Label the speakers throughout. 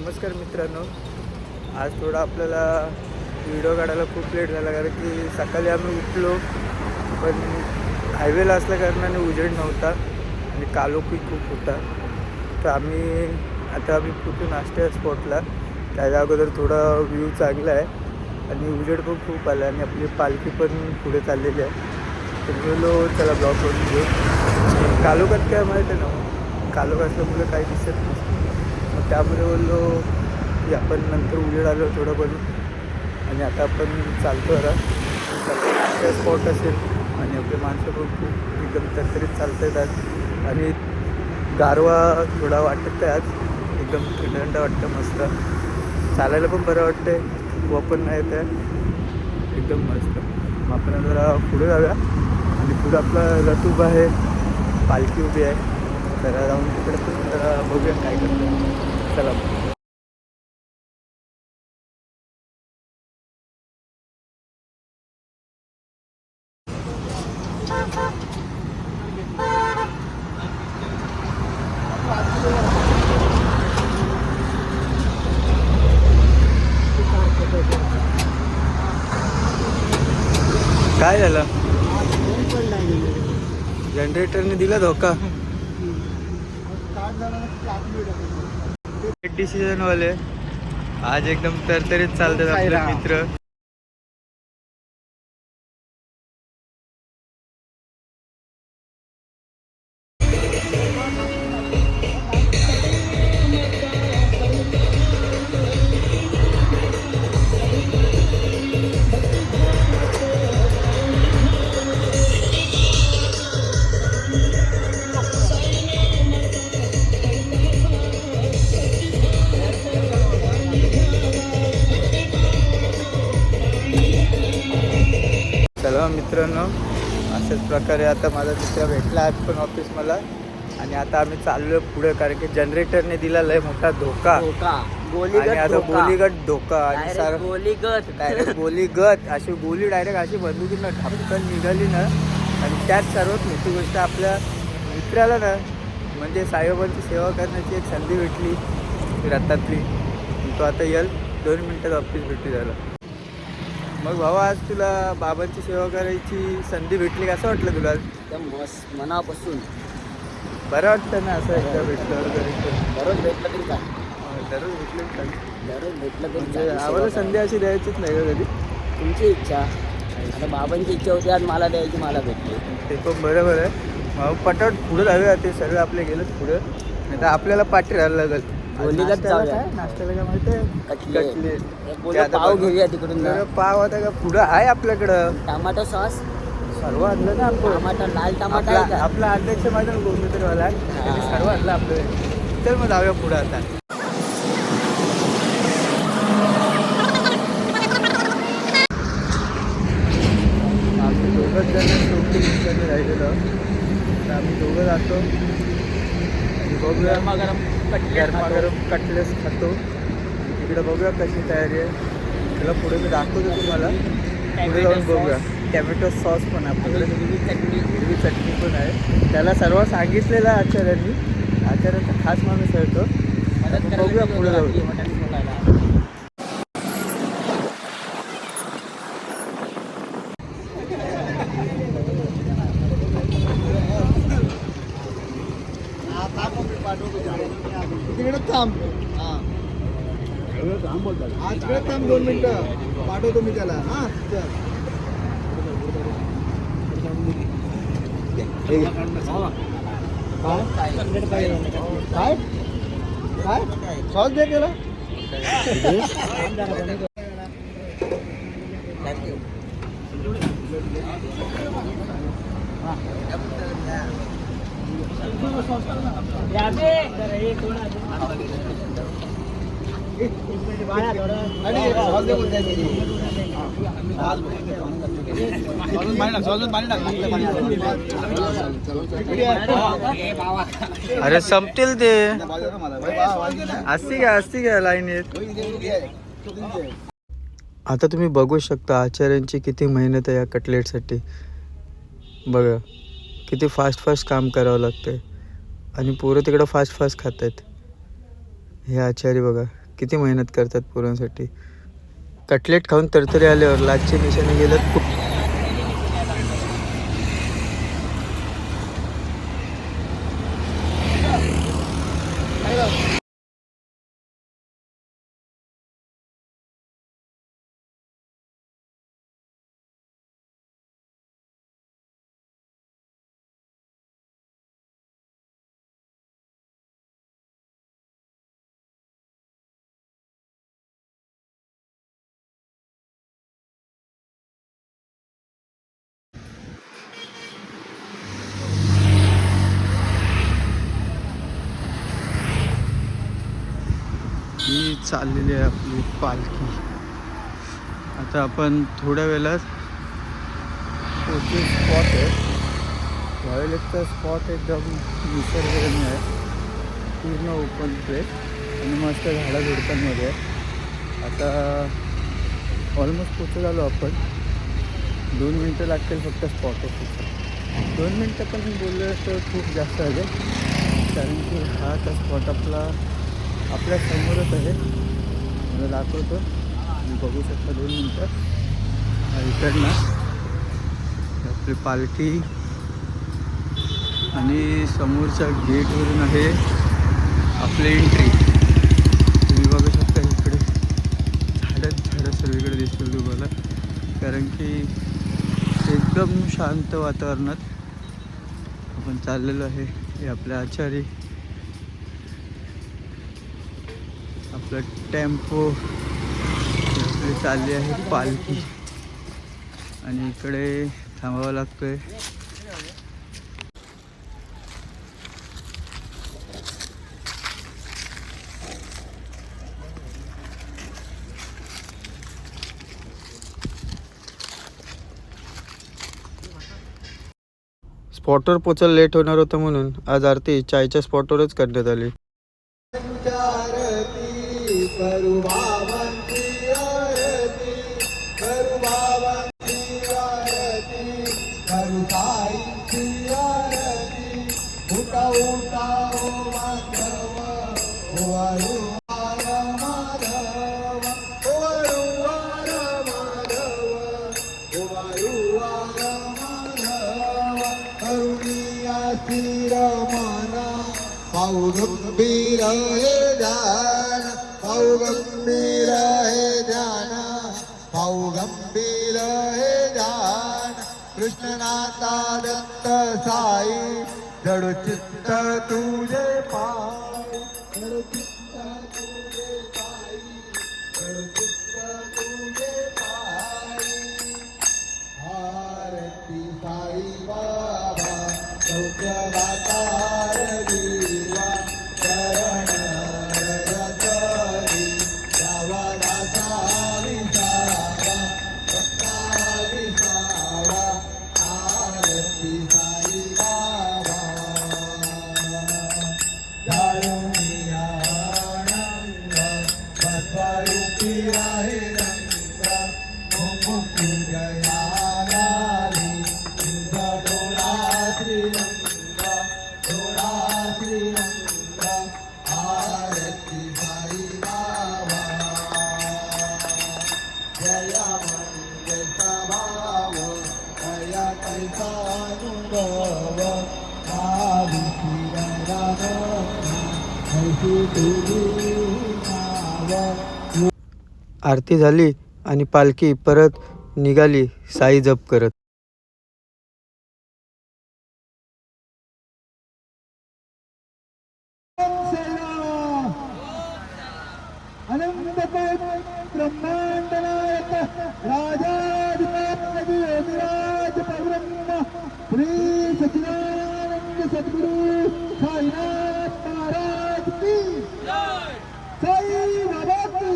Speaker 1: नमस्कार मित्रांनो, आज थोडा आपल्याला व्हिडिओ काढायला खूप लेट झाला कारण की सकाळी आम्ही उठलो पण हायवेला असल्या कारणाने उजेड नव्हता आणि कालोखी खूप होता. तर आम्ही कुठे नाश्त्या स्पॉटला त्याच्या अगोदर थोडा व्ह्यू चांगला आहे आणि उजेड पण खूप आला आणि आपली पालखी पण पुढे चाललेली आहे. तर बोललो चला ब्लॉग करून घेऊ. कालोखात काय माहीत आहे ना, कालोख असल्यामुळे काही दिसत नसतं. मग त्यामुळे बोललो की आपण नंतर उजेड आलो थोडं बनू आणि आता आपण चालतो नाश्ता स्पॉट असेल आणि आपले माणसं पण खूप एकदम तरतरीत चालत आहेत आणि गारवा थोडा वाटत आहे. आज एकदम थंड वाटतं, मस्त चालायला पण बरं वाटतं, व पण नाही येत आहे, एकदम मस्त. मग आपण जरा पुढे जाऊया आणि पुढं आपला रथ उभा आहे, पालखी उभी आहे. जरा जाऊन तिकडे पण जरा बघूया काय करतो. चला काय झालं, जनरेटरने दिला धोका. एक डिसिजन वाले आज एकदम तरतरीत चालतात आपले मित्र. चला मित्रांनो, अशाच प्रकारे आता माझा मित्र भेटला आज पण ऑफिस मला आणि आता आम्ही चाललो पुढे कारण की जनरेटरने दिला लय मोठा धोका आणि आता गोलीगत धोका आणि डायरेक्ट गोलीगत अशी गोली डायरेक्ट अशी बंदुकीनं ढापकन निघाली ना. आणि त्यात सर्वात मोठी गोष्ट आपल्या मित्राला ना म्हणजे साईबाबांची सेवा करण्याची एक संधी भेटली रथातली. तो आता 2 मिनटात ऑफिस भेटी झाला. मग भावा, आज तुला बाबांची सेवा करायची संधी भेटली, कसं वाटलं तुला?
Speaker 2: एकदम मस्त मनापासून
Speaker 1: बरं वाटतं ना असं एकदा भेटल्यावर तरी.
Speaker 2: दररोज भेटलं तरी काय,
Speaker 1: दररोज भेटलं काय
Speaker 2: दररोज भेटलं तरी
Speaker 1: म्हणजे
Speaker 2: चालेल.
Speaker 1: आम्हाला संधी अशी द्यायचीच नाही का कधी.
Speaker 2: तुमची इच्छा, आता बाबांची इच्छा होती आज मला द्यायची, मला भेटली.
Speaker 1: ते पण बरोबर आहे. मग पटापट पुढे जाऊया, ते सगळं आपले गेलंच पुढे, नाही तर आपल्याला पाठी राहायला लागेल.
Speaker 2: नाश्त्याला
Speaker 1: काय माहिती आहे,
Speaker 2: कटलेट पाव घेऊया तिकडून.
Speaker 1: पाव आता का पुढं आहे आपल्याकडं.
Speaker 2: टमाटो सॉस
Speaker 1: सर्व आणलं ना आपण.
Speaker 2: टमाटर, लाल टमाटर आहे का?
Speaker 1: आपला अध्यक्ष माझा गोमित्रवाला त्यांनी सर्व आणलं आपलं. चल मग जाऊया पुढं आता. आम्ही दोघंच जण शेवटी रिक्षाने राहिलेलो, तर आम्ही दोघं जातो आणि बघूया गरमागरम कटलेट्स खातो. तिकडे बघूया कशी तयारी आहे, त्याला पुढे मी दाखवतो तुम्हाला. पुढे जाऊन बघूया. टॅमॅटो सॉस पण आहे आपल्याकडे, हिरवी चटणी पण आहे. त्याला सर्व सांगितलेलं आहे आचार्यांनी, आचार्यांचा खास माणूस आहे तो. बघूया पुढे जाऊया. तिकडे थांब, तिकडे थांब 2 मिनटं, पाठवतो मी त्याला. हां काय काय सॉस दे त्याला. अरे संपतील ते, असती का लाईन येत. आता तुम्ही बघू शकता आचार्यांची किती मेहनत आहे या कटलेटसाठी. बघा किती फास्ट काम करावं लागतं आणि पोरं तिकडं फास्ट खात आहेत. हे आचार्य बघा किती मेहनत करतात पोरांसाठी. कटलेट खाऊन तरतरी आल्यावर लाजचे निशाणे गेलं खूप. ही चाललेली आहे आपली पालखी. आता आपण थोड्या वेळात स्पॉट आहे. रॉयलेटचा स्पॉट एकदम निसर्गरम्य आहे, पूर्ण ओपन प्लेस आणि मस्त झाडाझुडपांमध्ये आहे. आता ऑलमोस्ट पोचत आलो आपण. 2 मिनटं लागतील फक्त स्पॉटवर पोचायला. 2 मिनटं पण बोललं तर खूप जास्त आहे, कारण की हा आता स्पॉट आपल्या समोरच आहे. मला दाखवतो, तुम्ही बघू शकता. 2 मिनटं इकडनं आपली पालखी आणि समोरच्या गेटवरून आहे आपली एंट्री. तुम्ही बघू शकता इकडे झाडं सर्वीकडे दिसतील तुम्हाला, कारण की एकदम शांत वातावरणात आपण चाललेलो आहे. हे आपले आचारी, आपलं टेम्पो, आपली चालली आहे पालखी आणि इकडे थांबावं लागतंय. स्पॉटवर पोचायला लेट होणार होतं म्हणून आज आरती चायच्या स्पॉटवरच करण्यात आली.
Speaker 3: पाऊ गंभीर हे ध्यान, पाऊ गंभीर हे ध्यान, पाऊ गंभीर हे ध्यान. कृष्णनाथा दत्त साई, जड चित्त तुझे पाय, जड चित्त तुझे पाय, जड चित्त तुझे पाय. आरती साई बाबा सौख्यदाता देवा, चरण रजतरी जावा दासा विसावा, भक्ता विसावा. आरती साई बाबा जाळूनी आनंद, बसवारूपी आहे रंग, मुक्ती जया लाली, तुझा डोळा श्रीरंग, डोळा श्रीरंग. आरती साई बाबा, जया म्हणजे स्वभाव, जया कैसा अनुभव, आली श्रीरंगान कैसी तुझी नाव.
Speaker 1: आरती झाली आणि पालखी परत निघाली साई जप करत.
Speaker 3: ब्रह्मांड नायक राजाधिराज योगिराज परब्रह्म श्री सच्चिदानंद सद्गुरु साईनाथ महाराज की साई बाबा की.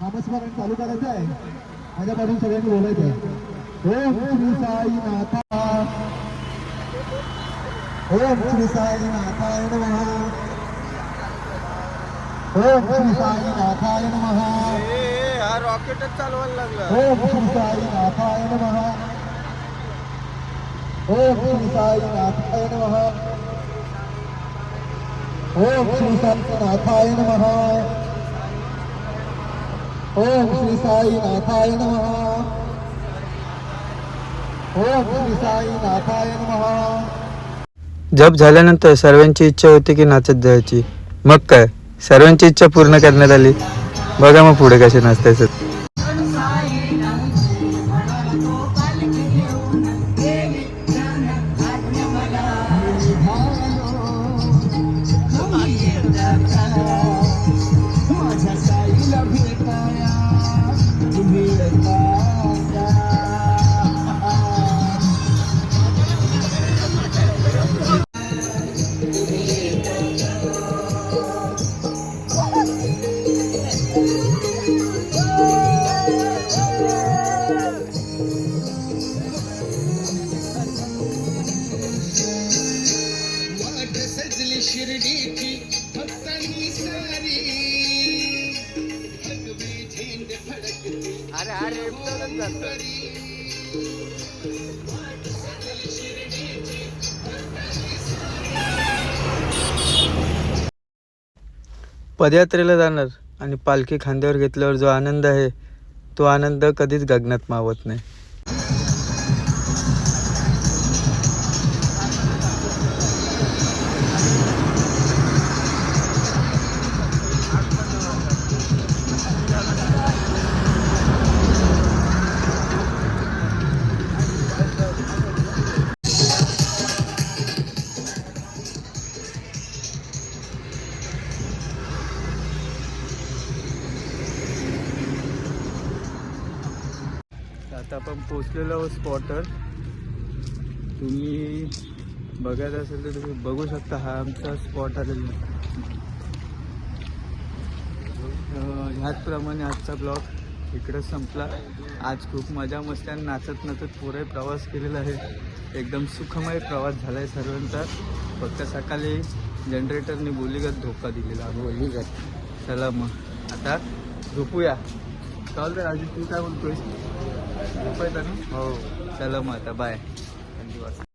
Speaker 3: नामस्मरण चालू करायचं आहे, माझ्यापासून सगळ्यांनी बोलायचं आहे. ओम श्री साईनाथा, ओम श्री साईनाथाय नमः, ओम श्री साईनाथाय नमः,
Speaker 1: हा रॉकेटच चालवायला लागला.
Speaker 3: ओम श्री साईनाथाय नमः, ओम श्री साईनाथाय नमः, ओम श्री साईनाथाय नमः. ओम श्री साईनाथाय नमः. ओम श्री साईनाथाय नमः.
Speaker 1: जप झाल्यानंतर सर्वांची इच्छा होती की नाचत जायची. मग काय, सर्वांची इच्छा पूर्ण करण्यात आली. बघा मग पुढे कसे नाचतायचं. पदयात्रेला जाणार आणि पालखी खांद्यावर घेतल्यावर जो आनंद आहे, तो आनंद कधीच गगनात मावत नाही. आता आपण पोचलेलो आहोत स्पॉटवर. तुम्ही बघायचं असेल तर तुम्ही बघू शकता. हा आमचा स्पॉट आलेला आहे. ह्याचप्रमाणे आजचा ब्लॉग इकडेच संपला. आज खूप मजा मस्ती आणि नाचत नाचत पुरे प्रवास केलेला आहे. एकदम सुखमय प्रवास झाला आहे सर्वांचा. फक्त सकाळी जनरेटरने बोलीगत धोका दिलेला.
Speaker 2: बोलीगत.
Speaker 1: चला मग आता झोपूया. चालतं राजू, तू काय बोलतोय? झोपायचं ना? हो. चला मग आता बाय.